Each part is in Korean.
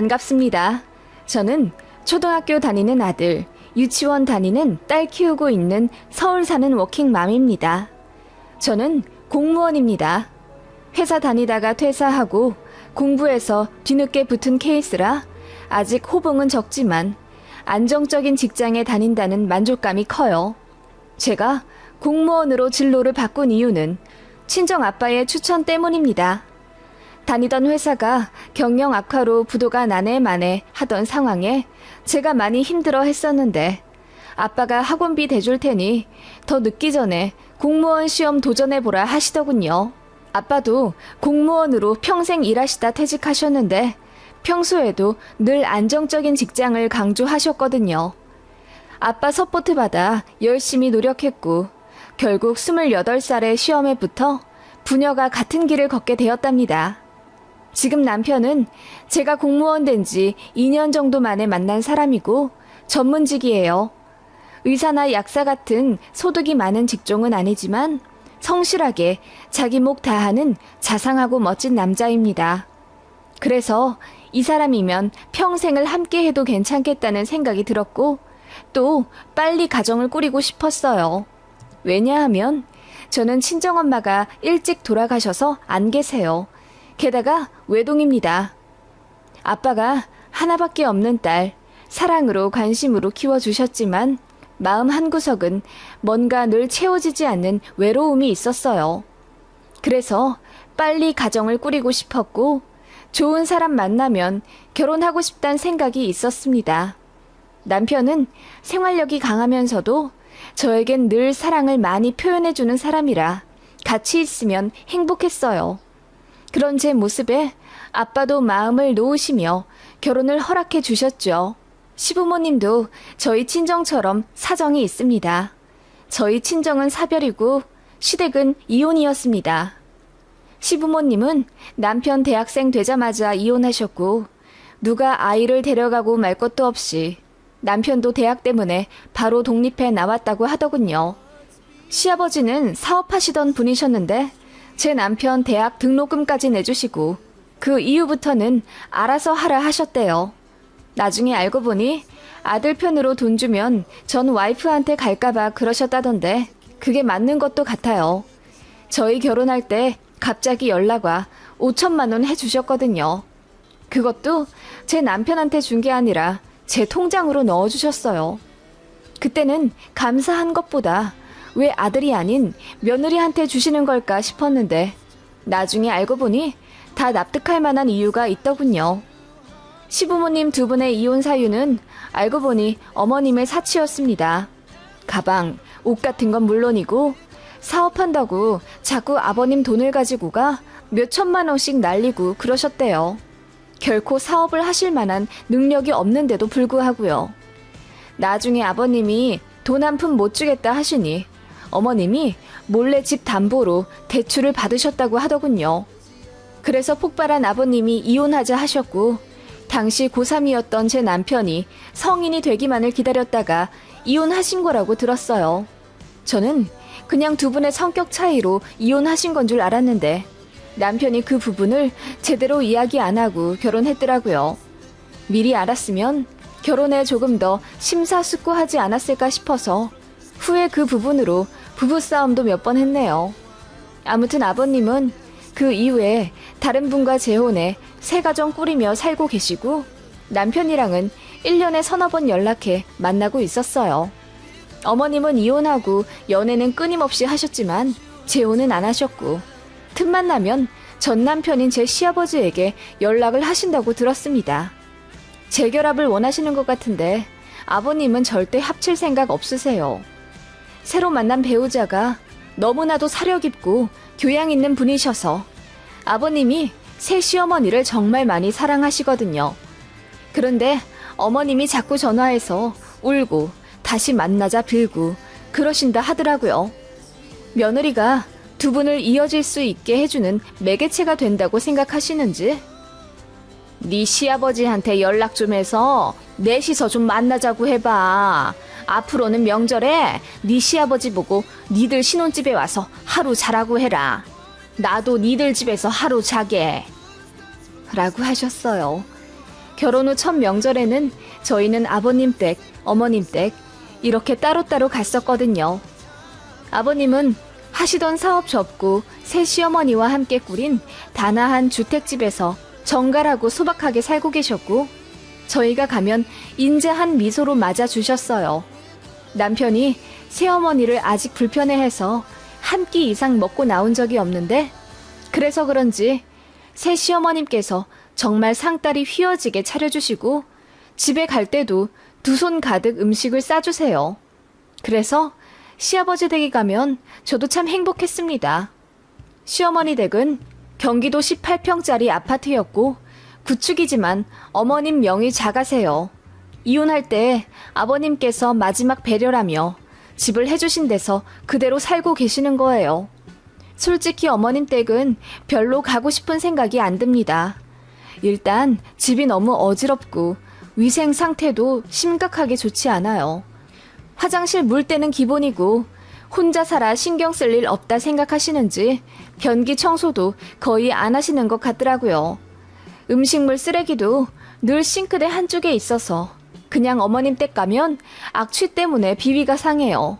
반갑습니다. 저는 초등학교 다니는 아들, 유치원 다니는 딸 키우고 있는 서울 사는 워킹맘입니다. 저는 공무원입니다. 회사 다니다가 퇴사하고 공부해서 뒤늦게 붙은 케이스라 아직 호봉은 적지만 안정적인 직장에 다닌다는 만족감이 커요. 제가 공무원으로 진로를 바꾼 이유는 친정 아빠의 추천 때문입니다. 다니던 회사가 경영 악화로 부도가 나네 마네 하던 상황에 제가 많이 힘들어 했었는데 아빠가 학원비 대줄 테니 더 늦기 전에 공무원 시험 도전해보라 하시더군요. 아빠도 공무원으로 평생 일하시다 퇴직하셨는데 평소에도 늘 안정적인 직장을 강조하셨거든요. 아빠 서포트 받아 열심히 노력했고 결국 28살에 시험에 붙어 부녀가 같은 길을 걷게 되었답니다. 지금 남편은 제가 공무원 된 지 2년 정도 만에 만난 사람이고 전문직이에요. 의사나 약사 같은 소득이 많은 직종은 아니지만 성실하게 자기 목 다하는 자상하고 멋진 남자입니다. 그래서 이 사람이면 평생을 함께 해도 괜찮겠다는 생각이 들었고 또 빨리 가정을 꾸리고 싶었어요. 왜냐하면 저는 친정엄마가 일찍 돌아가셔서 안 계세요. 게다가 외동입니다. 아빠가 하나밖에 없는 딸, 사랑으로 관심으로 키워주셨지만 마음 한구석은 뭔가 늘 채워지지 않는 외로움이 있었어요. 그래서 빨리 가정을 꾸리고 싶었고 좋은 사람 만나면 결혼하고 싶다는 생각이 있었습니다. 남편은 생활력이 강하면서도 저에겐 늘 사랑을 많이 표현해주는 사람이라 같이 있으면 행복했어요. 그런 제 모습에 아빠도 마음을 놓으시며 결혼을 허락해 주셨죠. 시부모님도 저희 친정처럼 사정이 있습니다. 저희 친정은 사별이고 시댁은 이혼이었습니다. 시부모님은 남편 대학생 되자마자 이혼하셨고 누가 아이를 데려가고 말 것도 없이 남편도 대학 때문에 바로 독립해 나왔다고 하더군요. 시아버지는 사업하시던 분이셨는데 제 남편 대학 등록금까지 내주시고 그 이후부터는 알아서 하라 하셨대요. 나중에 알고 보니 아들 편으로 돈 주면 전 와이프한테 갈까봐 그러셨다던데 그게 맞는 것도 같아요. 저희 결혼할 때 갑자기 연락 와 5천만 원 해주셨거든요. 그것도 제 남편한테 준 게 아니라 제 통장으로 넣어주셨어요. 그때는 감사한 것보다 왜 아들이 아닌 며느리한테 주시는 걸까 싶었는데 나중에 알고 보니 다 납득할 만한 이유가 있더군요. 시부모님 두 분의 이혼 사유는 알고 보니 어머님의 사치였습니다. 가방, 옷 같은 건 물론이고 사업한다고 자꾸 아버님 돈을 가지고 가 몇천만 원씩 날리고 그러셨대요. 결코 사업을 하실 만한 능력이 없는데도 불구하고요. 나중에 아버님이 돈 한 푼 못 주겠다 하시니 어머님이 몰래 집 담보로 대출을 받으셨다고 하더군요. 그래서 폭발한 아버님이 이혼하자 하셨고 당시 고3이었던 제 남편이 성인이 되기만을 기다렸다가 이혼하신 거라고 들었어요. 저는 그냥 두 분의 성격 차이로 이혼하신 건 줄 알았는데 남편이 그 부분을 제대로 이야기 안 하고 결혼했더라고요. 미리 알았으면 결혼에 조금 더 심사숙고하지 않았을까 싶어서 후에 그 부분으로 부부싸움도 몇 번 했네요. 아무튼 아버님은 그 이후에 다른 분과 재혼해 새 가정 꾸리며 살고 계시고 남편이랑은 1년에 서너 번 연락해 만나고 있었어요. 어머님은 이혼하고 연애는 끊임없이 하셨지만 재혼은 안 하셨고 틈만 나면 전 남편인 제 시아버지에게 연락을 하신다고 들었습니다. 재결합을 원하시는 것 같은데 아버님은 절대 합칠 생각 없으세요. 새로 만난 배우자가 너무나도 사려 깊고 교양 있는 분이셔서 아버님이 새 시어머니를 정말 많이 사랑하시거든요. 그런데 어머님이 자꾸 전화해서 울고 다시 만나자 빌고 그러신다 하더라고요. 며느리가 두 분을 이어질 수 있게 해주는 매개체가 된다고 생각하시는지 네 시아버지한테 연락 좀 해서 넷이서 좀 만나자고 해봐. 앞으로는 명절에 네 시아버지 보고 니들 신혼집에 와서 하루 자라고 해라. 나도 니들 집에서 하루 자게. 라고 하셨어요. 결혼 후 첫 명절에는 저희는 아버님 댁, 어머님 댁 이렇게 따로따로 갔었거든요. 아버님은 하시던 사업 접고 새 시어머니와 함께 꾸린 단아한 주택집에서 정갈하고 소박하게 살고 계셨고 저희가 가면 인자한 미소로 맞아주셨어요. 남편이 새어머니를 아직 불편해해서 한 끼 이상 먹고 나온 적이 없는데 그래서 그런지 새 시어머님께서 정말 상다리 휘어지게 차려주시고 집에 갈 때도 두 손 가득 음식을 싸주세요. 그래서 시아버지 댁에 가면 저도 참 행복했습니다. 시어머니 댁은 경기도 18평짜리 아파트였고 구축이지만 어머님 명의 자가세요. 이혼할 때 아버님께서 마지막 배려라며 집을 해주신 데서 그대로 살고 계시는 거예요. 솔직히 어머님 댁은 별로 가고 싶은 생각이 안 듭니다. 일단 집이 너무 어지럽고 위생 상태도 심각하게 좋지 않아요. 화장실 물때는 기본이고 혼자 살아 신경 쓸 일 없다 생각하시는지 변기 청소도 거의 안 하시는 것 같더라고요. 음식물 쓰레기도 늘 싱크대 한쪽에 있어서 그냥 어머님 댁 가면 악취 때문에 비위가 상해요.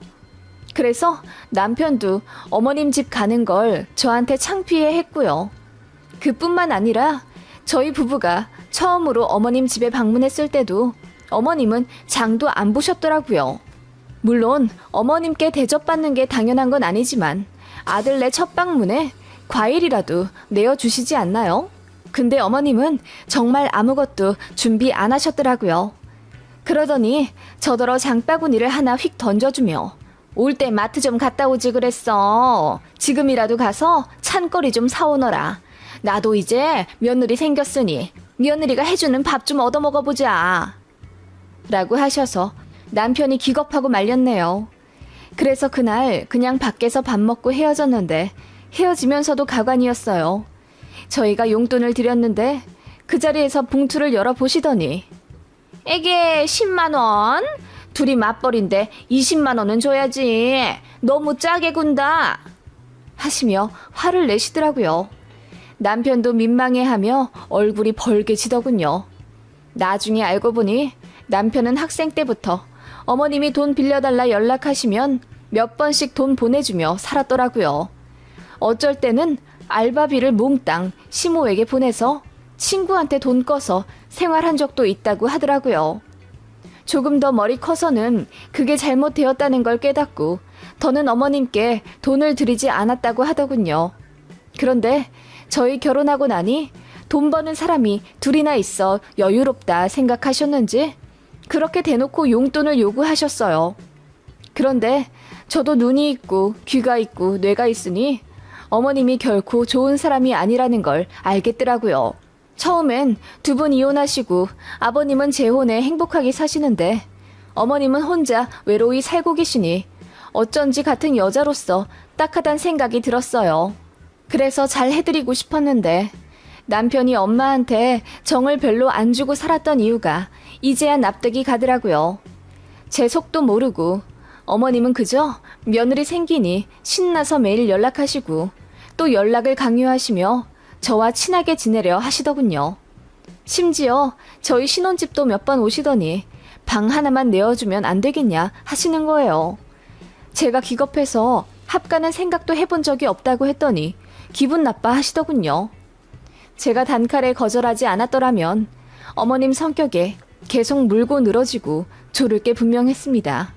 그래서 남편도 어머님 집 가는 걸 저한테 창피해 했고요. 그뿐만 아니라 저희 부부가 처음으로 어머님 집에 방문했을 때도 어머님은 장도 안 보셨더라고요. 물론 어머님께 대접받는 게 당연한 건 아니지만 아들네 첫 방문에 과일이라도 내어주시지 않나요? 근데 어머님은 정말 아무것도 준비 안 하셨더라고요. 그러더니 저더러 장바구니를 하나 휙 던져주며 올 때 마트 좀 갔다 오지 그랬어. 지금이라도 가서 찬거리 좀 사오너라. 나도 이제 며느리 생겼으니 며느리가 해주는 밥 좀 얻어먹어보자. 라고 하셔서 남편이 기겁하고 말렸네요. 그래서 그날 그냥 밖에서 밥 먹고 헤어졌는데 헤어지면서도 가관이었어요. 저희가 용돈을 드렸는데 그 자리에서 봉투를 열어보시더니 이게 10만 원? 둘이 맞벌인데 20만 원은 줘야지. 너무 짜게 군다. 하시며 화를 내시더라고요. 남편도 민망해하며 얼굴이 벌개지더군요. 나중에 알고 보니 남편은 학생 때부터 어머님이 돈 빌려달라 연락하시면 몇 번씩 돈 보내주며 살았더라고요. 어쩔 때는 알바비를 몽땅 시모에게 보내서 친구한테 돈 꺼서 생활한 적도 있다고 하더라고요. 조금 더 머리 커서는 그게 잘못되었다는 걸 깨닫고 더는 어머님께 돈을 드리지 않았다고 하더군요. 그런데 저희 결혼하고 나니 돈 버는 사람이 둘이나 있어 여유롭다 생각하셨는지 그렇게 대놓고 용돈을 요구하셨어요. 그런데 저도 눈이 있고 귀가 있고 뇌가 있으니 어머님이 결코 좋은 사람이 아니라는 걸 알겠더라고요. 처음엔 두 분 이혼하시고 아버님은 재혼해 행복하게 사시는데 어머님은 혼자 외로이 살고 계시니 어쩐지 같은 여자로서 딱하단 생각이 들었어요. 그래서 잘 해드리고 싶었는데 남편이 엄마한테 정을 별로 안 주고 살았던 이유가 이제야 납득이 가더라고요. 제 속도 모르고 어머님은 그저 며느리 생기니 신나서 매일 연락하시고 또 연락을 강요하시며 저와 친하게 지내려 하시더군요. 심지어 저희 신혼집도 몇 번 오시더니 방 하나만 내어주면 안 되겠냐 하시는 거예요. 제가 기겁해서 합가는 생각도 해본 적이 없다고 했더니 기분 나빠 하시더군요. 제가 단칼에 거절하지 않았더라면 어머님 성격에 계속 물고 늘어지고 조를 게 분명했습니다.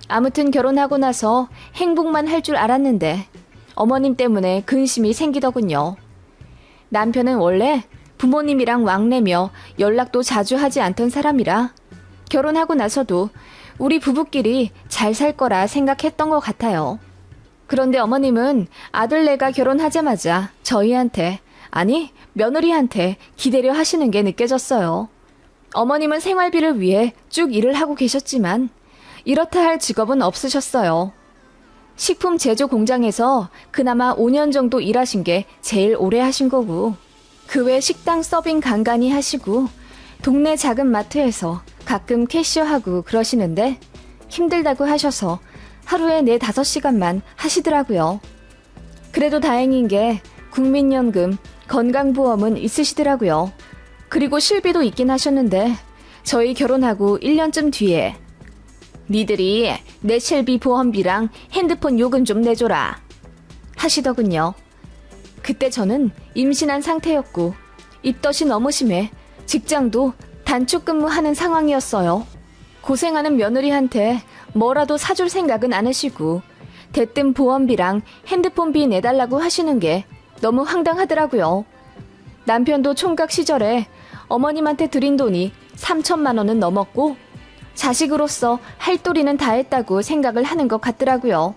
아무튼 결혼하고 나서 행복만 할 줄 알았는데 어머님 때문에 근심이 생기더군요. 남편은 원래 부모님이랑 왕래며 연락도 자주 하지 않던 사람이라 결혼하고 나서도 우리 부부끼리 잘 살 거라 생각했던 것 같아요. 그런데 어머님은 아들네가 결혼하자마자 저희한테, 아니 며느리한테 기대려 하시는 게 느껴졌어요. 어머님은 생활비를 위해 쭉 일을 하고 계셨지만 이렇다 할 직업은 없으셨어요. 식품 제조 공장에서 그나마 5년 정도 일하신 게 제일 오래 하신 거고 그 외 식당 서빙 간간히 하시고 동네 작은 마트에서 가끔 캐셔하고 그러시는데 힘들다고 하셔서 하루에 4-5시간만 하시더라고요. 그래도 다행인 게 국민연금, 건강보험은 있으시더라고요. 그리고 실비도 있긴 하셨는데 저희 결혼하고 1년쯤 뒤에 니들이 내 실비 보험비랑 핸드폰 요금 좀 내줘라 하시더군요. 그때 저는 임신한 상태였고 입덧이 너무 심해 직장도 단축 근무하는 상황이었어요. 고생하는 며느리한테 뭐라도 사줄 생각은 안 하시고 대뜸 보험비랑 핸드폰비 내달라고 하시는 게 너무 황당하더라고요. 남편도 총각 시절에 어머님한테 드린 돈이 3천만 원은 넘었고 자식으로서 할 도리는 다 했다고 생각을 하는 것 같더라고요.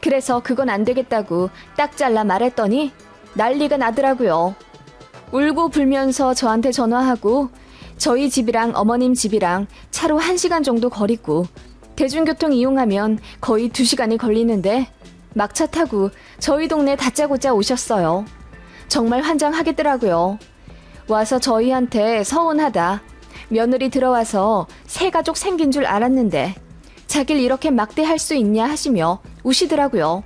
그래서 그건 안 되겠다고 딱 잘라 말했더니 난리가 나더라고요. 울고 불면서 저한테 전화하고 저희 집이랑 어머님 집이랑 차로 1시간 정도 거리고 대중교통 이용하면 거의 2시간이 걸리는데 막차 타고 저희 동네 다짜고짜 오셨어요. 정말 환장하겠더라고요. 와서 저희한테 서운하다. 며느리 들어와서 새 가족 생긴 줄 알았는데 자길 이렇게 막대할 수 있냐 하시며 우시더라고요.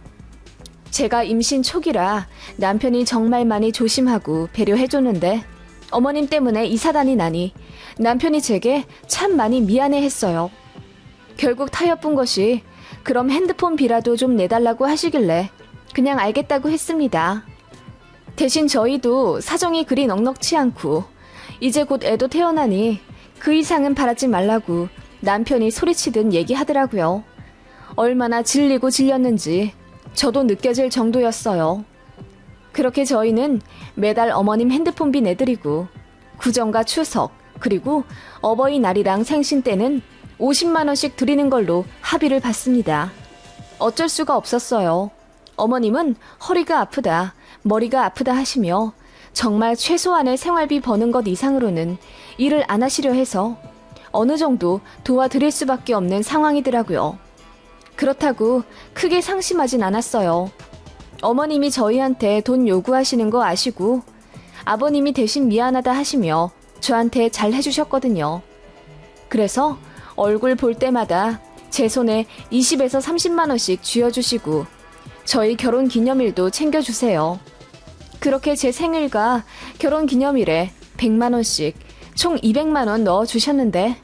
제가 임신 초기라 남편이 정말 많이 조심하고 배려해줬는데 어머님 때문에 이 사단이 나니 남편이 제게 참 많이 미안해했어요. 결국 타협본 것이 그럼 핸드폰 비라도 좀 내달라고 하시길래 그냥 알겠다고 했습니다. 대신 저희도 사정이 그리 넉넉치 않고 이제 곧 애도 태어나니 그 이상은 바라지 말라고 남편이 소리치듯 얘기하더라고요. 얼마나 질리고 질렸는지 저도 느껴질 정도였어요. 그렇게 저희는 매달 어머님 핸드폰비 내드리고 구정과 추석 그리고 어버이날이랑 생신 때는 50만 원씩 드리는 걸로 합의를 봤습니다. 어쩔 수가 없었어요. 어머님은 허리가 아프다, 머리가 아프다 하시며 정말 최소한의 생활비 버는 것 이상으로는 일을 안 하시려 해서 어느 정도 도와드릴 수밖에 없는 상황이더라고요. 그렇다고 크게 상심하진 않았어요. 어머님이 저희한테 돈 요구하시는 거 아시고 아버님이 대신 미안하다 하시며 저한테 잘 해주셨거든요. 그래서 얼굴 볼 때마다 제 손에 20에서 30만 원씩 쥐어주시고 저희 결혼 기념일도 챙겨주세요. 그렇게 제 생일과 결혼 기념일에 100만 원씩 총 200만 원 넣어주셨는데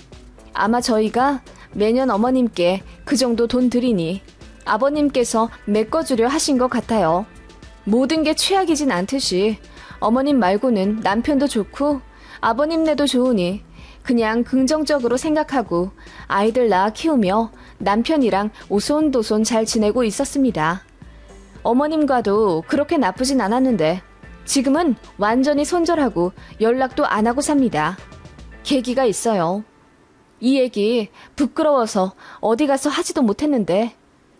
아마 저희가 매년 어머님께 그 정도 돈 드리니 아버님께서 메꿔주려 하신 것 같아요. 모든 게 최악이진 않듯이 어머님 말고는 남편도 좋고 아버님네도 좋으니 그냥 긍정적으로 생각하고 아이들 낳아 키우며 남편이랑 오손도손 잘 지내고 있었습니다. 어머님과도 그렇게 나쁘진 않았는데 지금은 완전히 손절하고 연락도 안 하고 삽니다. 계기가 있어요. 이 얘기 부끄러워서 어디 가서 하지도 못했는데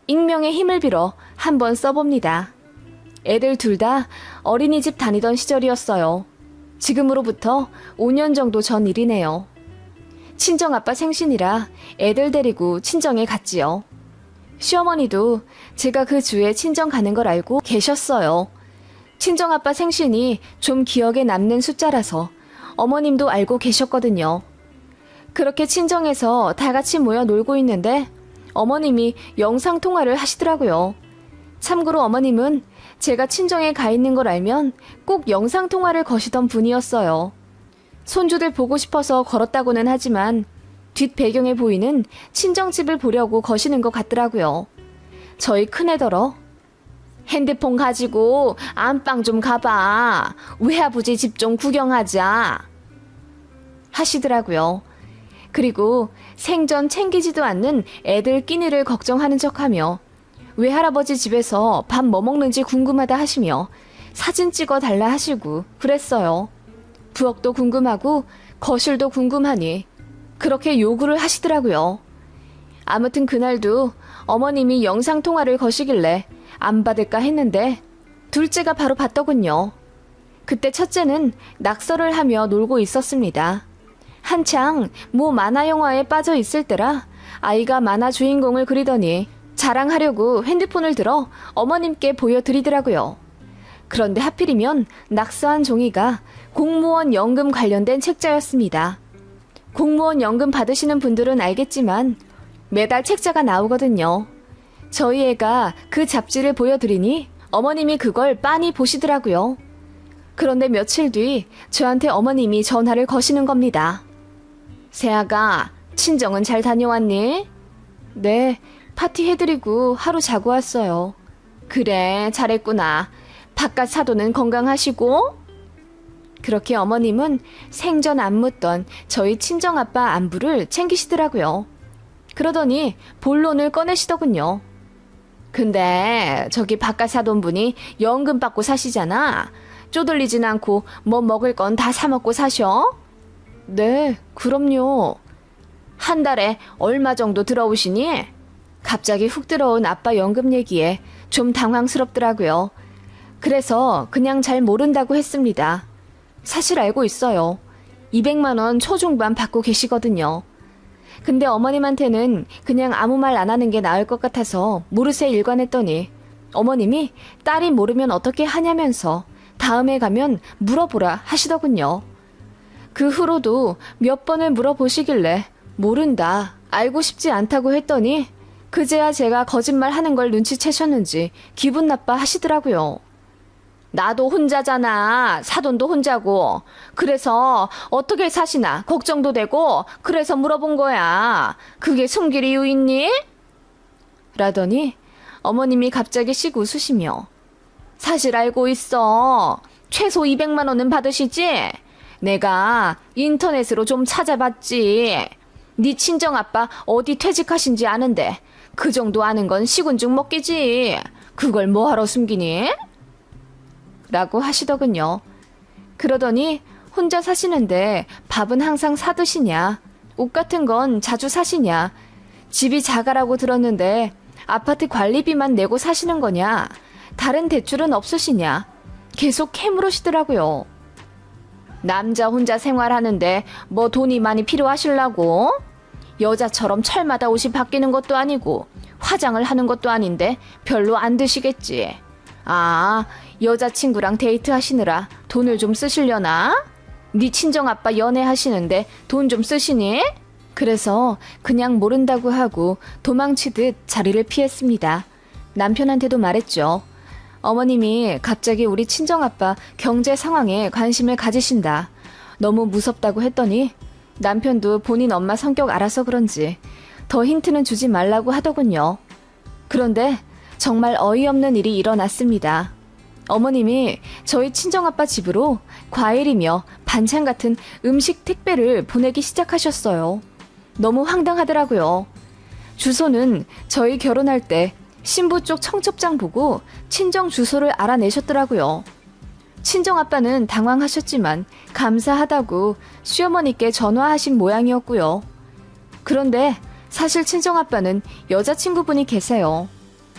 익명의 힘을 빌어 한번 써봅니다. 애들 둘 다 어린이집 다니던 시절이었어요. 지금으로부터 5년 정도 전 일이네요. 친정아빠 생신이라 애들 데리고 친정에 갔지요. 시어머니도 제가 그 주에 친정 가는 걸 알고 계셨어요. 친정아빠 생신이 좀 기억에 남는 숫자라서 어머님도 알고 계셨거든요. 그렇게 친정에서 다 같이 모여 놀고 있는데 어머님이 영상통화를 하시더라고요. 참고로 어머님은 제가 친정에 가 있는 걸 알면 꼭 영상통화를 거시던 분이었어요. 손주들 보고 싶어서 걸었다고는 하지만 뒷 배경에 보이는 친정집을 보려고 거시는 것 같더라고요. 저희 큰애더러 핸드폰 가지고 안방 좀 가봐. 외아버지 집 좀 구경하자. 하시더라고요. 그리고 생전 챙기지도 않는 애들 끼니를 걱정하는 척하며 외할아버지 집에서 밥 뭐 먹는지 궁금하다 하시며 사진 찍어 달라 하시고 그랬어요. 부엌도 궁금하고 거실도 궁금하니 그렇게 요구를 하시더라고요. 아무튼 그날도 어머님이 영상통화를 거시길래 안 받을까 했는데 둘째가 바로 받더군요. 그때 첫째는 낙서를 하며 놀고 있었습니다. 한창 모 만화 영화에 빠져 있을 때라 아이가 만화 주인공을 그리더니 자랑하려고 핸드폰을 들어 어머님께 보여드리더라고요. 그런데 하필이면 낙서한 종이가 공무원 연금 관련된 책자였습니다. 공무원 연금 받으시는 분들은 알겠지만 매달 책자가 나오거든요. 저희 애가 그 잡지를 보여드리니 어머님이 그걸 빤히 보시더라고요. 그런데 며칠 뒤 저한테 어머님이 전화를 거시는 겁니다. 세아가 친정은 잘 다녀왔니? 네, 파티 해드리고 하루 자고 왔어요. 그래, 잘했구나. 바깥 사돈은 건강하시고? 그렇게 어머님은 생전 안 묻던 저희 친정아빠 안부를 챙기시더라고요. 그러더니 본론을 꺼내시더군요. 근데 저기 바깥 사돈분이 연금 받고 사시잖아. 쪼들리진 않고 뭐 먹을 건 다 사 먹고 사셔? 네, 그럼요. 한 달에 얼마 정도 들어오시니? 갑자기 훅 들어온 아빠 연금 얘기에 좀 당황스럽더라고요. 그래서 그냥 잘 모른다고 했습니다. 사실 알고 있어요. 200만 원 초중반 받고 계시거든요. 근데 어머님한테는 그냥 아무 말 안 하는 게 나을 것 같아서 모르쇠 일관했더니 어머님이 딸이 모르면 어떻게 하냐면서 다음에 가면 물어보라 하시더군요. 그 후로도 몇 번을 물어보시길래 모른다, 알고 싶지 않다고 했더니 그제야 제가 거짓말 하는 걸 눈치채셨는지 기분 나빠 하시더라고요. 나도 혼자잖아. 사돈도 혼자고. 그래서 어떻게 사시나 걱정도 되고 그래서 물어본 거야. 그게 숨길 이유 있니? 라더니 어머님이 갑자기 씩 웃으시며 사실 알고 있어. 최소 200만 원은 받으시지? 내가 인터넷으로 좀 찾아봤지. 네 친정아빠 어디 퇴직하신지 아는데 그 정도 아는 건 식은죽 먹기지. 그걸 뭐하러 숨기니? 라고 하시더군요. 그러더니 혼자 사시는데 밥은 항상 사드시냐? 옷 같은 건 자주 사시냐? 집이 작아라고 들었는데 아파트 관리비만 내고 사시는 거냐? 다른 대출은 없으시냐? 계속 캐물으시더라고요. 남자 혼자 생활하는데 뭐 돈이 많이 필요하실라고? 여자처럼 철마다 옷이 바뀌는 것도 아니고 화장을 하는 것도 아닌데 별로 안 드시겠지. 아, 여자친구랑 데이트하시느라 돈을 좀 쓰시려나? 네 친정아빠 연애하시는데 돈 좀 쓰시니? 그래서 그냥 모른다고 하고 도망치듯 자리를 피했습니다. 남편한테도 말했죠. 어머님이 갑자기 우리 친정아빠 경제 상황에 관심을 가지신다. 너무 무섭다고 했더니 남편도 본인 엄마 성격 알아서 그런지 더 힌트는 주지 말라고 하더군요. 그런데 정말 어이없는 일이 일어났습니다. 어머님이 저희 친정아빠 집으로 과일이며 반찬 같은 음식 택배를 보내기 시작하셨어요. 너무 황당하더라고요. 주소는 저희 결혼할 때 신부 쪽 청첩장 보고 친정 주소를 알아내셨더라고요. 친정아빠는 당황하셨지만 감사하다고 시어머니께 전화하신 모양이었고요. 그런데 사실 친정아빠는 여자친구분이 계세요.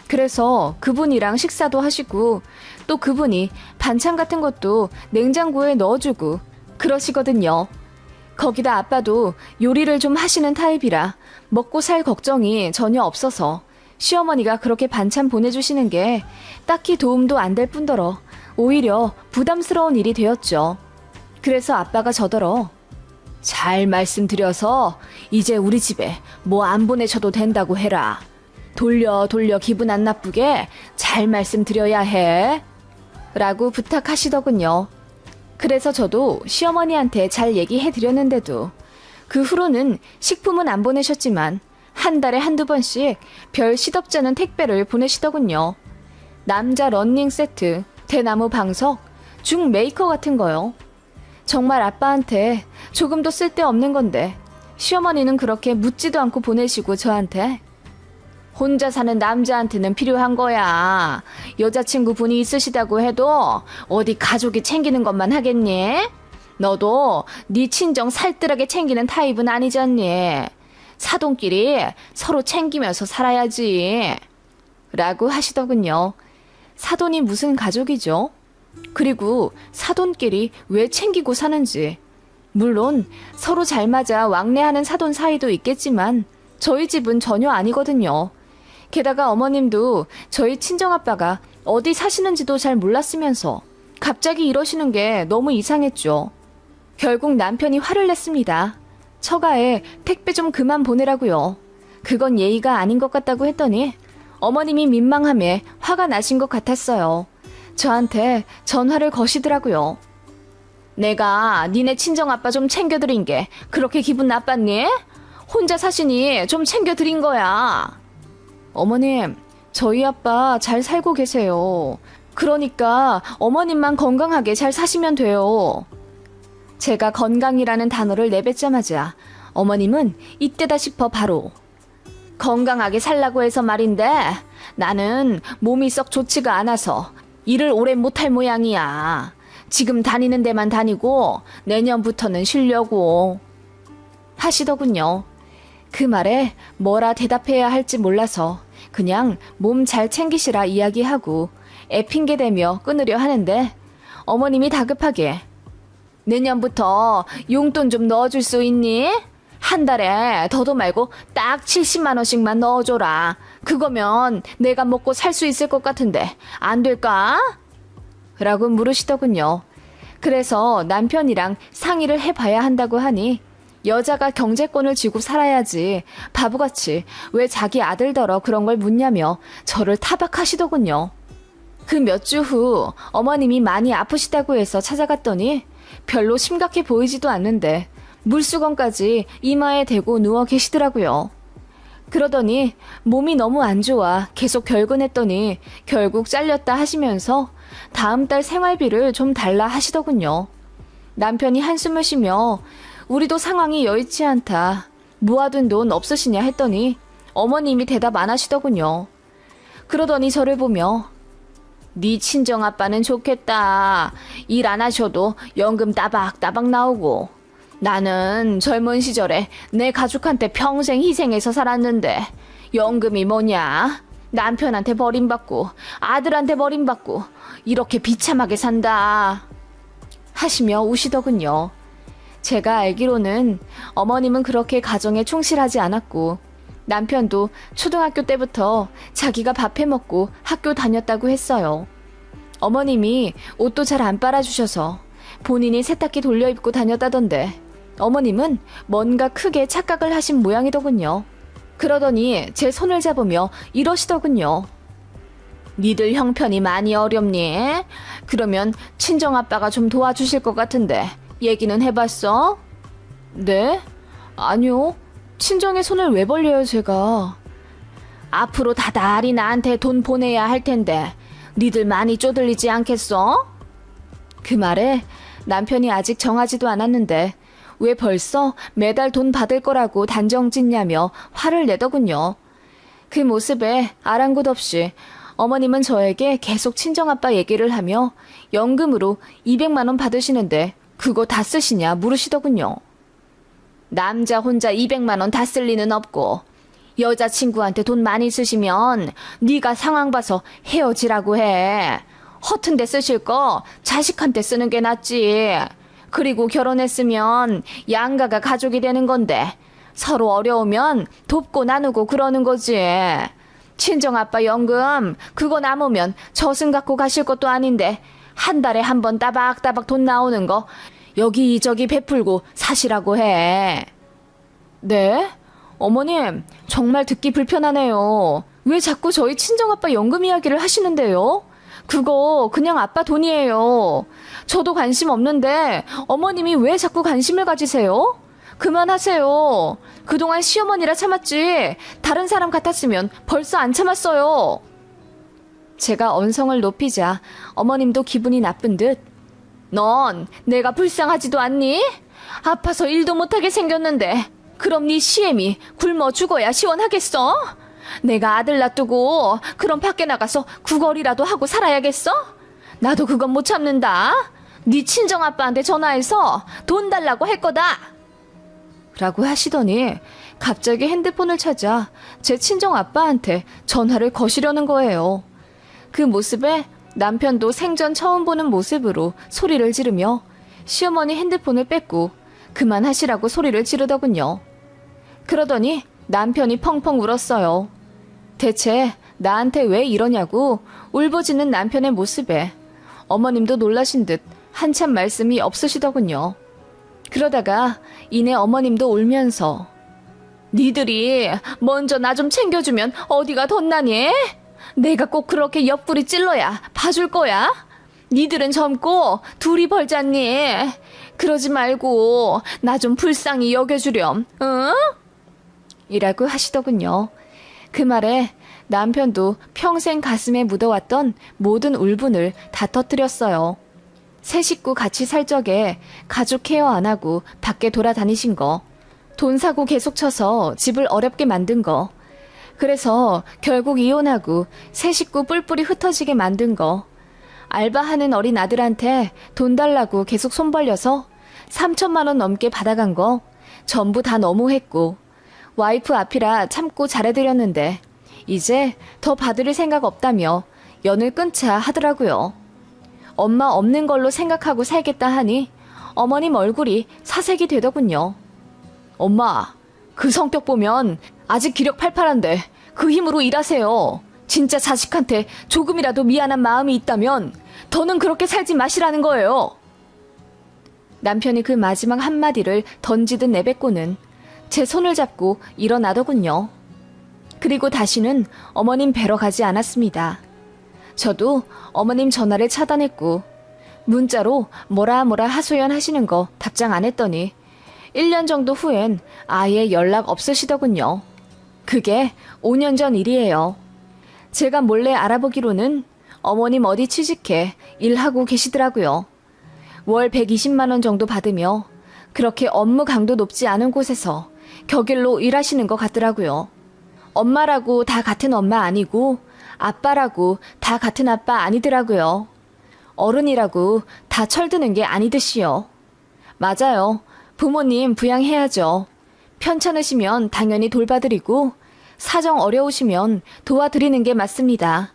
그래서 그분이랑 식사도 하시고 또 그분이 반찬 같은 것도 냉장고에 넣어주고 그러시거든요. 거기다 아빠도 요리를 좀 하시는 타입이라 먹고 살 걱정이 전혀 없어서 시어머니가 그렇게 반찬 보내주시는 게 딱히 도움도 안 될 뿐더러 오히려 부담스러운 일이 되었죠. 그래서 아빠가 저더러 잘 말씀드려서 이제 우리 집에 뭐 안 보내셔도 된다고 해라. 돌려 기분 안 나쁘게 잘 말씀드려야 해. 라고 부탁하시더군요. 그래서 저도 시어머니한테 잘 얘기해드렸는데도 그 후로는 식품은 안 보내셨지만 한 달에 한두 번씩 별 시덥잖은 택배를 보내시더군요. 남자 러닝 세트, 대나무 방석, 죽 메이커 같은 거요. 정말 아빠한테 조금도 쓸데없는 건데 시어머니는 그렇게 묻지도 않고 보내시고 저한테 혼자 사는 남자한테는 필요한 거야. 여자친구 분이 있으시다고 해도 어디 가족이 챙기는 것만 하겠니? 너도 네 친정 살뜰하게 챙기는 타입은 아니잖니. 사돈끼리 서로 챙기면서 살아야지. 라고 하시더군요. 사돈이 무슨 가족이죠? 그리고 사돈끼리 왜 챙기고 사는지. 물론 서로 잘 맞아 왕래하는 사돈 사이도 있겠지만 저희 집은 전혀 아니거든요. 게다가 어머님도 저희 친정아빠가 어디 사시는지도 잘 몰랐으면서 갑자기 이러시는 게 너무 이상했죠. 결국 남편이 화를 냈습니다. 처가에 택배 좀 그만 보내라고요. 그건 예의가 아닌 것 같다고 했더니 어머님이 민망함에 화가 나신 것 같았어요. 저한테 전화를 거시더라고요. 내가 니네 친정아빠 좀 챙겨드린 게 그렇게 기분 나빴니? 혼자 사시니 좀 챙겨드린 거야. 어머님, 저희 아빠 잘 살고 계세요. 그러니까 어머님만 건강하게 잘 사시면 돼요. 제가 건강이라는 단어를 내뱉자마자 어머님은 이때다 싶어 바로 건강하게 살라고 해서 말인데 나는 몸이 썩 좋지가 않아서 일을 오래 못할 모양이야. 지금 다니는 데만 다니고 내년부터는 쉬려고 하시더군요. 그 말에 뭐라 대답해야 할지 몰라서 그냥 몸 잘 챙기시라 이야기하고 애핑계대며 끊으려 하는데 어머님이 다급하게 내년부터 용돈 좀 넣어줄 수 있니? 한 달에 더도 말고 딱 70만 원씩만 넣어줘라. 그거면 내가 먹고 살 수 있을 것 같은데 안 될까? 라고 물으시더군요. 그래서 남편이랑 상의를 해봐야 한다고 하니 여자가 경제권을 쥐고 살아야지 바보같이 왜 자기 아들더러 그런 걸 묻냐며 저를 타박하시더군요. 그 몇 주 후 어머님이 많이 아프시다고 해서 찾아갔더니 별로 심각해 보이지도 않는데 물수건까지 이마에 대고 누워 계시더라고요. 그러더니 몸이 너무 안 좋아 계속 결근했더니 결국 잘렸다 하시면서 다음 달 생활비를 좀 달라 하시더군요. 남편이 한숨을 쉬며 우리도 상황이 여의치 않다. 모아둔 돈 없으시냐 했더니 어머님이 대답 안 하시더군요. 그러더니 저를 보며 네 친정아빠는 좋겠다. 일 안 하셔도 연금 따박따박 나오고 나는 젊은 시절에 내 가족한테 평생 희생해서 살았는데 연금이 뭐냐? 남편한테 버림받고 아들한테 버림받고 이렇게 비참하게 산다 하시며 우시더군요. 제가 알기로는 어머님은 그렇게 가정에 충실하지 않았고 남편도 초등학교 때부터 자기가 밥 해먹고 학교 다녔다고 했어요. 어머님이 옷도 잘 안 빨아주셔서 본인이 세탁기 돌려 입고 다녔다던데 어머님은 뭔가 크게 착각을 하신 모양이더군요. 그러더니 제 손을 잡으며 이러시더군요. 니들 형편이 많이 어렵니? 그러면 친정아빠가 좀 도와주실 것 같은데 얘기는 해봤어? 네? 아니요. 친정의 손을 왜 벌려요 제가. 앞으로 다달이 나한테 돈 보내야 할 텐데 니들 많이 쪼들리지 않겠어? 그 말에 남편이 아직 정하지도 않았는데 왜 벌써 매달 돈 받을 거라고 단정짓냐며 화를 내더군요. 그 모습에 아랑곳 없이 어머님은 저에게 계속 친정아빠 얘기를 하며 연금으로 200만 원 받으시는데 그거 다 쓰시냐 물으시더군요. 남자 혼자 200만 원 다 쓸 리는 없고 여자친구한테 돈 많이 쓰시면 네가 상황 봐서 헤어지라고 해. 허튼 데 쓰실 거 자식한테 쓰는 게 낫지. 그리고 결혼했으면 양가가 가족이 되는 건데 서로 어려우면 돕고 나누고 그러는 거지. 친정아빠 연금 그거 남으면 저승 갖고 가실 것도 아닌데 한 달에 한 번 따박따박 돈 나오는 거 여기저기 베풀고 사시라고 해. 네? 어머님 정말 듣기 불편하네요. 왜 자꾸 저희 친정아빠 연금 이야기를 하시는데요? 그거 그냥 아빠 돈이에요. 저도 관심 없는데 어머님이 왜 자꾸 관심을 가지세요? 그만하세요. 그동안 시어머니라 참았지 다른 사람 같았으면 벌써 안 참았어요. 제가 언성을 높이자 어머님도 기분이 나쁜 듯 넌 내가 불쌍하지도 않니? 아파서 일도 못하게 생겼는데 그럼 네 시애미 굶어 죽어야 시원하겠어? 내가 아들 놔두고 그럼 밖에 나가서 구걸이라도 하고 살아야겠어? 나도 그건 못 참는다. 네 친정아빠한테 전화해서 돈 달라고 할 거다. 라고 하시더니 갑자기 핸드폰을 찾아 제 친정아빠한테 전화를 거시려는 거예요. 그 모습에 남편도 생전 처음 보는 모습으로 소리를 지르며 시어머니 핸드폰을 뺏고 그만하시라고 소리를 지르더군요. 그러더니 남편이 펑펑 울었어요. 대체 나한테 왜 이러냐고 울부짖는 남편의 모습에 어머님도 놀라신 듯 한참 말씀이 없으시더군요. 그러다가 이내 어머님도 울면서 니들이 먼저 나 좀 챙겨주면 어디가 덧나니? 내가 꼭 그렇게 옆구리 찔러야 봐줄 거야? 니들은 젊고 둘이 벌잖니. 그러지 말고 나 좀 불쌍히 여겨주렴, 응? 이라고 하시더군요. 그 말에 남편도 평생 가슴에 묻어왔던 모든 울분을 다 터뜨렸어요. 세 식구 같이 살 적에 가족 케어 안 하고 밖에 돌아다니신 거, 돈 사고 계속 쳐서 집을 어렵게 만든 거, 그래서 결국 이혼하고 세 식구 뿔뿔이 흩어지게 만든 거, 알바하는 어린 아들한테 돈 달라고 계속 손 벌려서 3천만 원 넘게 받아간 거 전부 다 너무했고, 와이프 앞이라 참고 잘해드렸는데 이제 더 받을 생각 없다며 연을 끊자 하더라고요. 엄마 없는 걸로 생각하고 살겠다 하니 어머님 얼굴이 사색이 되더군요. 엄마, 그 성격 보면 아직 기력 팔팔한데 그 힘으로 일하세요. 진짜 자식한테 조금이라도 미안한 마음이 있다면 더는 그렇게 살지 마시라는 거예요. 남편이 그 마지막 한마디를 던지듯 내뱉고는 제 손을 잡고 일어나더군요. 그리고 다시는 어머님 뵈러 가지 않았습니다. 저도 어머님 전화를 차단했고 문자로 뭐라 하소연하시는 거 답장 안 했더니 1년 정도 후엔 아예 연락 없으시더군요. 그게 5년 전 일이에요. 제가 몰래 알아보기로는 어머님 어디 취직해 일하고 계시더라고요. 월 120만 원 정도 받으며 그렇게 업무 강도 높지 않은 곳에서 격일로 일하시는 것 같더라고요. 엄마라고 다 같은 엄마 아니고 아빠라고 다 같은 아빠 아니더라고요. 어른이라고 다 철드는 게 아니듯이요. 맞아요. 부모님 부양해야죠. 편찮으시면 당연히 돌봐드리고 사정 어려우시면 도와드리는 게 맞습니다.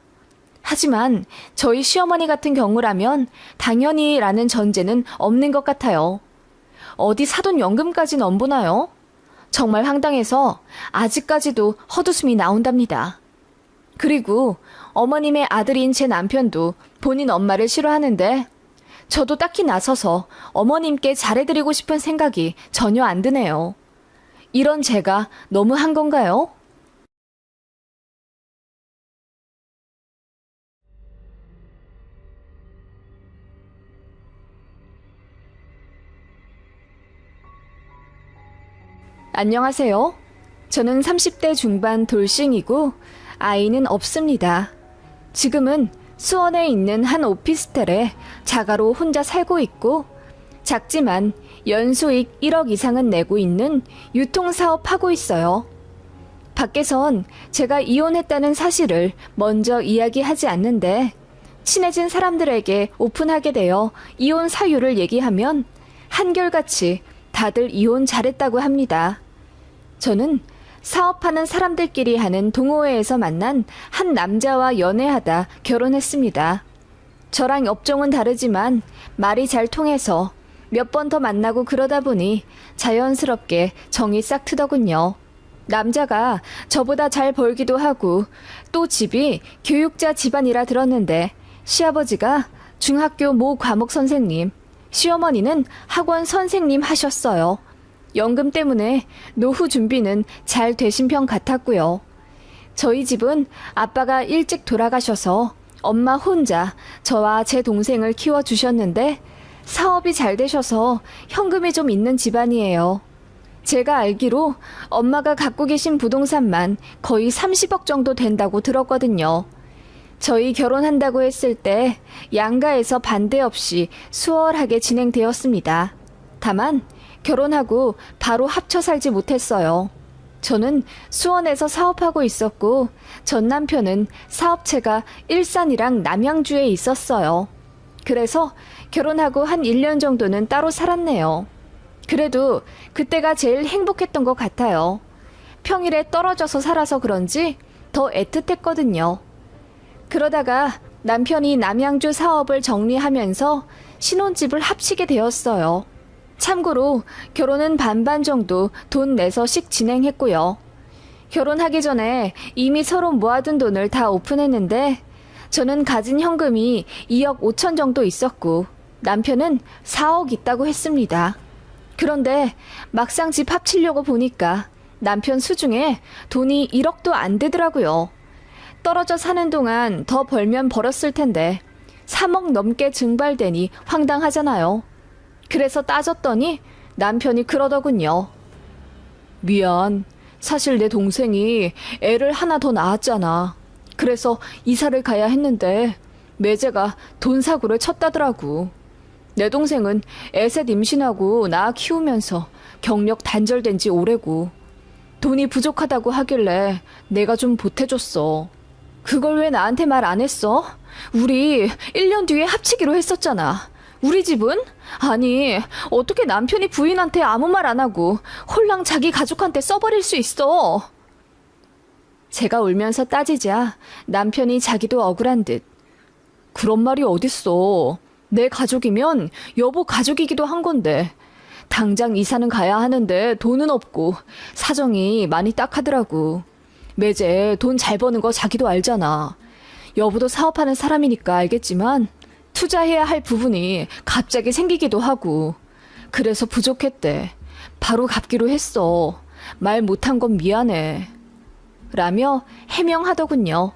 하지만 저희 시어머니 같은 경우라면 당연히 라는 전제는 없는 것 같아요. 어디 사돈 연금까지 넘보나요? 정말 황당해서 아직까지도 헛웃음이 나온답니다. 그리고 어머님의 아들인 제 남편도 본인 엄마를 싫어하는데 저도 딱히 나서서 어머님께 잘해드리고 싶은 생각이 전혀 안 드네요. 이런 제가 너무한 건가요? 안녕하세요. 저는 30대 중반 돌싱이고 아이는 없습니다. 지금은 수원에 있는 한 오피스텔에 자가로 혼자 살고 있고 작지만 연수익 1억 이상은 내고 있는 유통사업 하고 있어요. 밖에선 제가 이혼했다는 사실을 먼저 이야기하지 않는데 친해진 사람들에게 오픈하게 되어 이혼 사유를 얘기하면 한결같이 다들 이혼 잘했다고 합니다. 저는 사업하는 사람들끼리 하는 동호회에서 만난 한 남자와 연애하다 결혼했습니다. 저랑 업종은 다르지만 말이 잘 통해서 몇 번 더 만나고 그러다 보니 자연스럽게 정이 싹 트더군요. 남자가 저보다 잘 벌기도 하고 또 집이 교육자 집안이라 들었는데 시아버지가 중학교 모 과목 선생님, 시어머니는 학원 선생님 하셨어요. 연금 때문에 노후 준비는 잘 되신 편 같았고요. 저희 집은 아빠가 일찍 돌아가셔서 엄마 혼자 저와 제 동생을 키워주셨는데 사업이 잘 되셔서 현금이 좀 있는 집안이에요. 제가 알기로 엄마가 갖고 계신 부동산만 거의 30억 정도 된다고 들었거든요. 저희 결혼한다고 했을 때 양가에서 반대 없이 수월하게 진행되었습니다. 다만 결혼하고 바로 합쳐 살지 못했어요. 저는 수원에서 사업하고 있었고 전 남편은 사업체가 일산이랑 남양주에 있었어요. 그래서 결혼하고 한 1년 정도는 따로 살았네요. 그래도 그때가 제일 행복했던 것 같아요. 평일에 떨어져서 살아서 그런지 더 애틋했거든요. 그러다가 남편이 남양주 사업을 정리하면서 신혼집을 합치게 되었어요. 참고로 결혼은 반반 정도 돈 내서씩 진행했고요. 결혼하기 전에 이미 서로 모아둔 돈을 다 오픈했는데 저는 가진 현금이 2억 5천 정도 있었고 남편은 4억 있다고 했습니다. 그런데 막상 집 합치려고 보니까 남편 수중에 돈이 1억도 안 되더라고요. 떨어져 사는 동안 더 벌면 벌었을 텐데 3억 넘게 증발되니 황당하잖아요. 그래서 따졌더니 남편이 그러더군요. 미안. 사실 내 동생이 애를 하나 더 낳았잖아. 그래서 이사를 가야 했는데 매제가 돈 사고를 쳤다더라고. 내 동생은 애셋 임신하고 낳아 키우면서 경력 단절된 지 오래고 돈이 부족하다고 하길래 내가 좀 보태줬어. 그걸 왜 나한테 말 안 했어? 우리 1년 뒤에 합치기로 했었잖아. 우리 집은? 아니, 어떻게 남편이 부인한테 아무 말 안 하고 홀랑 자기 가족한테 써버릴 수 있어? 제가 울면서 따지자 남편이 자기도 억울한 듯. 그런 말이 어딨어. 내 가족이면 여보 가족이기도 한 건데. 당장 이사는 가야 하는데 돈은 없고 사정이 많이 딱하더라고. 매제 돈 잘 버는 거 자기도 알잖아. 여보도 사업하는 사람이니까 알겠지만 투자해야 할 부분이 갑자기 생기기도 하고 그래서 부족했대. 바로 갚기로 했어. 말 못한 건 미안해. 라며 해명하더군요.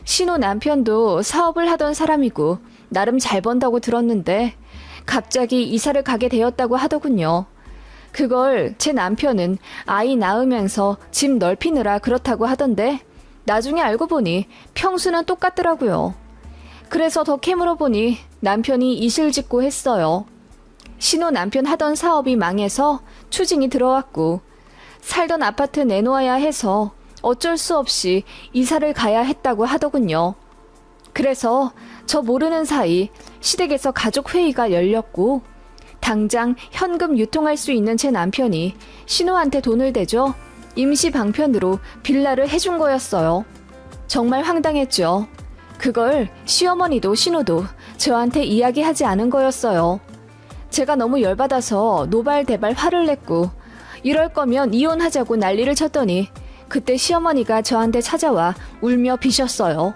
신호 남편도 사업을 하던 사람이고 나름 잘 번다고 들었는데 갑자기 이사를 가게 되었다고 하더군요. 그걸 제 남편은 아이 낳으면서 집 넓히느라 그렇다고 하던데 나중에 알고 보니 평수는 똑같더라고요. 그래서 더 캐물어 보니 남편이 이실직고 했어요. 신호 남편 하던 사업이 망해서 추징이 들어왔고 살던 아파트 내놓아야 해서 어쩔 수 없이 이사를 가야 했다고 하더군요. 그래서 저 모르는 사이 시댁에서 가족회의가 열렸고 당장 현금 유통할 수 있는 제 남편이 신호한테 돈을 대줘 임시 방편으로 빌라를 해준 거였어요. 정말 황당했죠. 그걸 시어머니도 신호도 저한테 이야기하지 않은 거였어요. 제가 너무 열받아서 노발대발 화를 냈고 이럴 거면 이혼하자고 난리를 쳤더니 그때 시어머니가 저한테 찾아와 울며 비셨어요.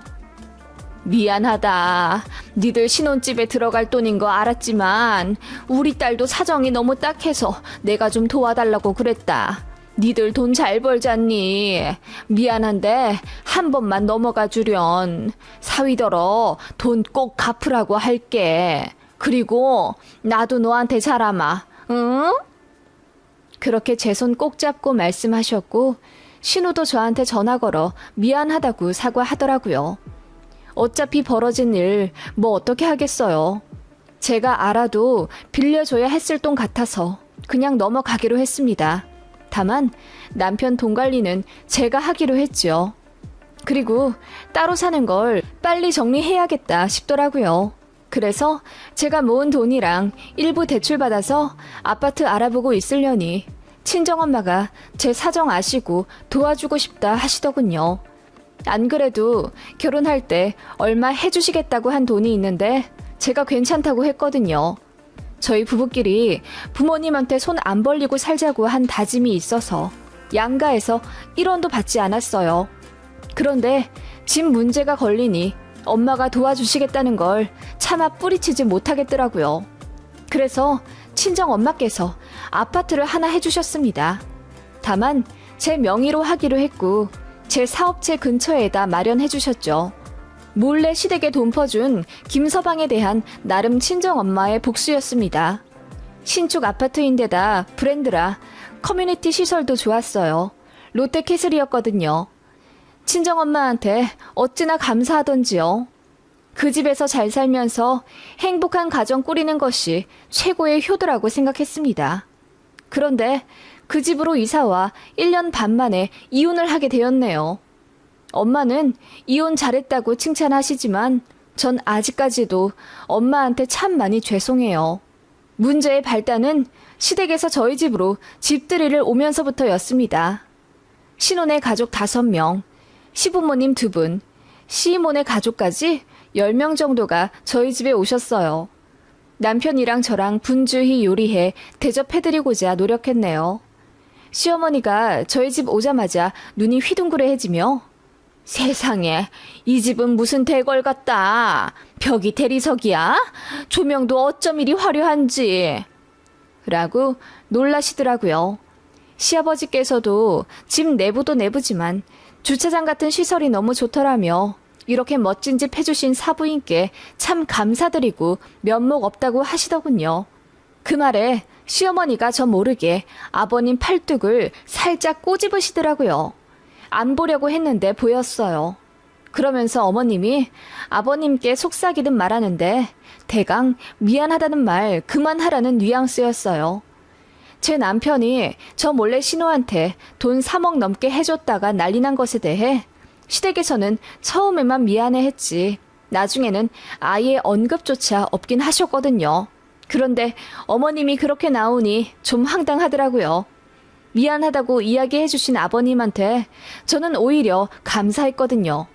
미안하다. 니들 신혼집에 들어갈 돈인 거 알았지만 우리 딸도 사정이 너무 딱해서 내가 좀 도와달라고 그랬다. 니들 돈 잘 벌잖니. 미안한데 한 번만 넘어가 주련. 사위더러 돈 꼭 갚으라고 할게. 그리고 나도 너한테 잘하마. 응? 그렇게 제 손 꼭 잡고 말씀하셨고 신우도 저한테 전화 걸어 미안하다고 사과하더라고요. 어차피 벌어진 일 뭐 어떻게 하겠어요. 제가 알아도 빌려줘야 했을 돈 같아서 그냥 넘어가기로 했습니다. 다만 남편 돈 관리는 제가 하기로 했죠. 그리고 따로 사는 걸 빨리 정리해야겠다 싶더라고요. 그래서 제가 모은 돈이랑 일부 대출받아서 아파트 알아보고 있으려니 친정엄마가 제 사정 아시고 도와주고 싶다 하시더군요. 안 그래도 결혼할 때 얼마 해주시겠다고 한 돈이 있는데 제가 괜찮다고 했거든요. 저희 부부끼리 부모님한테 손 안 벌리고 살자고 한 다짐이 있어서 양가에서 1원도 받지 않았어요. 그런데 집 문제가 걸리니 엄마가 도와주시겠다는 걸 차마 뿌리치지 못하겠더라고요. 그래서 친정엄마께서 아파트를 하나 해주셨습니다. 다만 제 명의로 하기로 했고 제 사업체 근처에다 마련해 주셨죠. 몰래 시댁에 돈 퍼준 김서방에 대한 나름 친정엄마의 복수였습니다. 신축 아파트인데다 브랜드라 커뮤니티 시설도 좋았어요. 롯데캐슬이었거든요. 친정엄마한테 어찌나 감사하던지요. 그 집에서 잘 살면서 행복한 가정 꾸리는 것이 최고의 효도라고 생각했습니다. 그런데 그 집으로 이사와 1년 반 만에 이혼을 하게 되었네요. 엄마는 이혼 잘했다고 칭찬하시지만 전 아직까지도 엄마한테 참 많이 죄송해요. 문제의 발단은 시댁에서 저희 집으로 집들이를 오면서부터였습니다. 신혼의 가족 5명, 시부모님 2분, 시이모네 가족까지 10명 정도가 저희 집에 오셨어요. 남편이랑 저랑 분주히 요리해 대접해드리고자 노력했네요. 시어머니가 저희 집 오자마자 눈이 휘둥그레해지며 세상에 이 집은 무슨 대궐 같다. 벽이 대리석이야? 조명도 어쩜 이리 화려한지. 라고 놀라시더라고요. 시아버지께서도 집 내부도 내부지만 주차장 같은 시설이 너무 좋더라며 이렇게 멋진 집 해주신 사부인께 참 감사드리고 면목 없다고 하시더군요. 그 말에 시어머니가 저 모르게 아버님 팔뚝을 살짝 꼬집으시더라고요. 안 보려고 했는데 보였어요. 그러면서 어머님이 아버님께 속삭이듯 말하는데 대강 미안하다는 말 그만하라는 뉘앙스였어요. 제 남편이 저 몰래 신우한테 돈 3억 넘게 해줬다가 난리 난 것에 대해 시댁에서는 처음에만 미안해했지 나중에는 아예 언급조차 없긴 하셨거든요. 그런데 어머님이 그렇게 나오니 좀 황당하더라고요. 미안하다고 이야기해주신 아버님한테 저는 오히려 감사했거든요.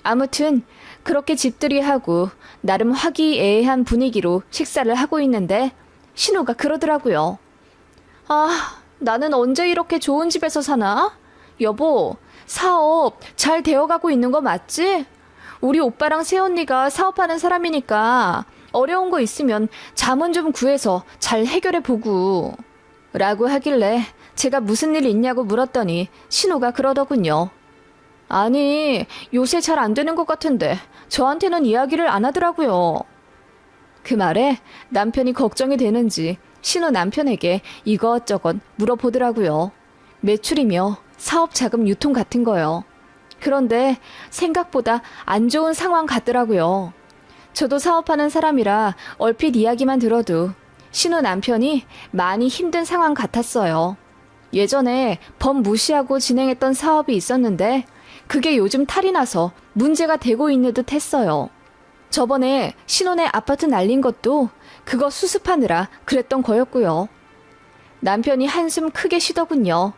아무튼 그렇게 집들이하고 나름 화기애애한 분위기로 식사를 하고 있는데 신우가 그러더라고요. 아, 나는 언제 이렇게 좋은 집에서 사나? 여보, 사업 잘 되어가고 있는 거 맞지? 우리 오빠랑 새언니가 사업하는 사람이니까 어려운 거 있으면 자문 좀 구해서 잘 해결해보고 라고 하길래 제가 무슨 일 있냐고 물었더니 신우가 그러더군요. 아니, 요새 잘 안 되는 것 같은데 저한테는 이야기를 안 하더라고요. 그 말에 남편이 걱정이 되는지 신우 남편에게 이것저것 물어보더라고요. 매출이며 사업 자금 유통 같은 거요. 그런데 생각보다 안 좋은 상황 같더라고요. 저도 사업하는 사람이라 얼핏 이야기만 들어도 신우 남편이 많이 힘든 상황 같았어요. 예전에 법 무시하고 진행했던 사업이 있었는데 그게 요즘 탈이 나서 문제가 되고 있는 듯 했어요. 저번에 신혼에 아파트 날린 것도 그거 수습하느라 그랬던 거였고요. 남편이 한숨 크게 쉬더군요.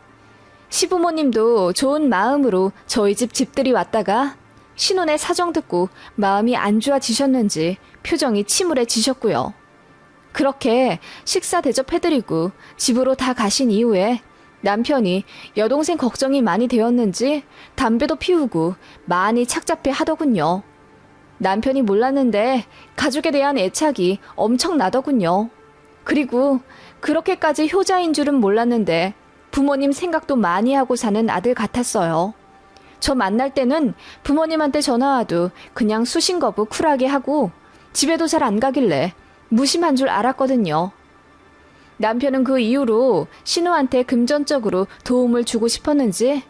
시부모님도 좋은 마음으로 저희 집 집들이 왔다가 신혼의 사정 듣고 마음이 안 좋아지셨는지 표정이 침울해지셨고요. 그렇게 식사 대접해드리고 집으로 다 가신 이후에 남편이 여동생 걱정이 많이 되었는지 담배도 피우고 많이 착잡해 하더군요. 남편이 몰랐는데 가족에 대한 애착이 엄청 나더군요. 그리고 그렇게까지 효자인 줄은 몰랐는데 부모님 생각도 많이 하고 사는 아들 같았어요. 저 만날 때는 부모님한테 전화와도 그냥 수신거부 쿨하게 하고 집에도 잘 안 가길래 무심한 줄 알았거든요. 남편은 그 이후로 신우한테 금전적으로 도움을 주고 싶었는지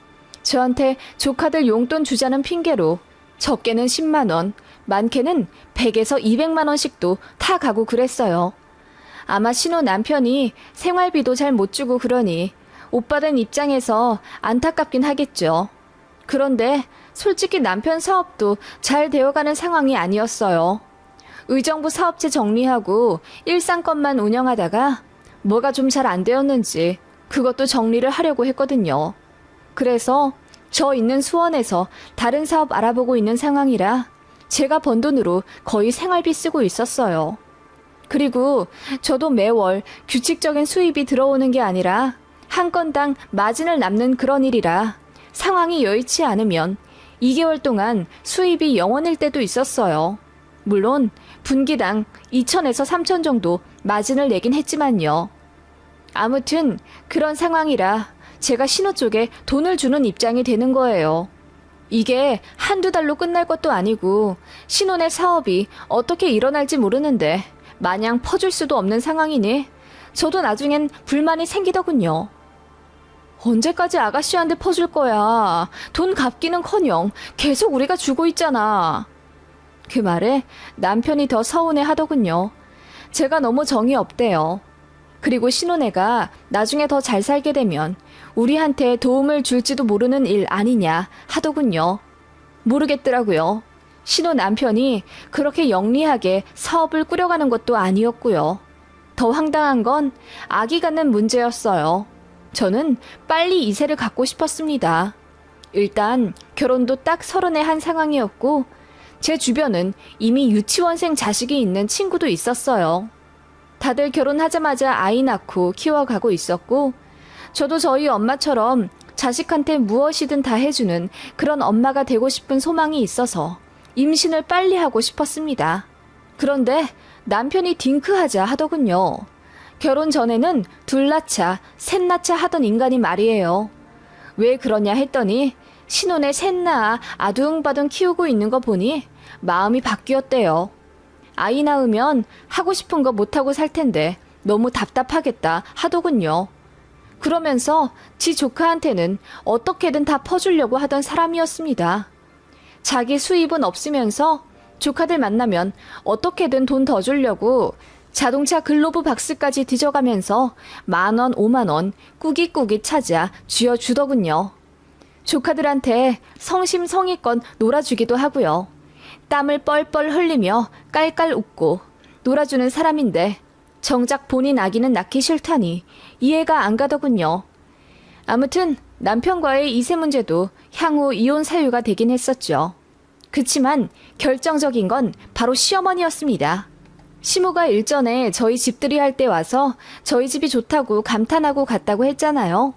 저한테 조카들 용돈 주자는 핑계로 적게는 10만 원, 많게는 100에서 200만 원씩도 타 가고 그랬어요. 아마 신우 남편이 생활비도 잘 못 주고 그러니 오빠된 입장에서 안타깝긴 하겠죠. 그런데 솔직히 남편 사업도 잘 되어가는 상황이 아니었어요. 의정부 사업체 정리하고 일상건만 운영하다가 뭐가 좀 잘 안 되었는지 그것도 정리를 하려고 했거든요. 그래서 저 있는 수원에서 다른 사업 알아보고 있는 상황이라 제가 번 돈으로 거의 생활비 쓰고 있었어요. 그리고 저도 매월 규칙적인 수입이 들어오는 게 아니라 한 건당 마진을 남는 그런 일이라 상황이 여의치 않으면 2개월 동안 수입이 0원일 때도 있었어요. 물론 분기당 2천에서 3천 정도 마진을 내긴 했지만요. 아무튼 그런 상황이라 제가 신우 쪽에 돈을 주는 입장이 되는 거예요. 이게 한두 달로 끝날 것도 아니고 신혼의 사업이 어떻게 일어날지 모르는데 마냥 퍼줄 수도 없는 상황이니 저도 나중엔 불만이 생기더군요. 언제까지 아가씨한테 퍼줄 거야. 돈 갚기는커녕 계속 우리가 주고 있잖아. 그 말에 남편이 더 서운해 하더군요. 제가 너무 정이 없대요. 그리고 신혼애가 나중에 더 잘 살게 되면 우리한테 도움을 줄지도 모르는 일 아니냐 하더군요. 모르겠더라고요. 신혼 남편이 그렇게 영리하게 사업을 꾸려가는 것도 아니었고요. 더 황당한 건 아기 갖는 문제였어요. 저는 빨리 이세를 갖고 싶었습니다. 일단 결혼도 딱 30에 한 상황이었고 제 주변은 이미 유치원생 자식이 있는 친구도 있었어요. 다들 결혼하자마자 아이 낳고 키워가고 있었고 저도 저희 엄마처럼 자식한테 무엇이든 다 해주는 그런 엄마가 되고 싶은 소망이 있어서 임신을 빨리 하고 싶었습니다. 그런데 남편이 딩크하자 하더군요. 결혼 전에는 둘 낳자, 셋 낳자 하던 인간이 말이에요. 왜 그러냐 했더니 신혼에 셋 낳아 아둥바둥 키우고 있는 거 보니 마음이 바뀌었대요. 아이 낳으면 하고 싶은 거 못하고 살 텐데 너무 답답하겠다 하더군요. 그러면서 지 조카한테는 어떻게든 다 퍼주려고 하던 사람이었습니다. 자기 수입은 없으면서 조카들 만나면 어떻게든 돈 더 주려고 자동차 글로브 박스까지 뒤져가면서 10,000원, 50,000원 꾸깃꾸깃 찾아 쥐어주더군요. 조카들한테 성심성의껏 놀아주기도 하고요. 땀을 뻘뻘 흘리며 깔깔 웃고 놀아주는 사람인데 정작 본인 아기는 낳기 싫다니 이해가 안 가더군요. 아무튼 남편과의 이세 문제도 향후 이혼 사유가 되긴 했었죠. 그치만 결정적인 건 바로 시어머니였습니다. 시모가 일전에 저희 집들이 할 때 와서 저희 집이 좋다고 감탄하고 갔다고 했잖아요.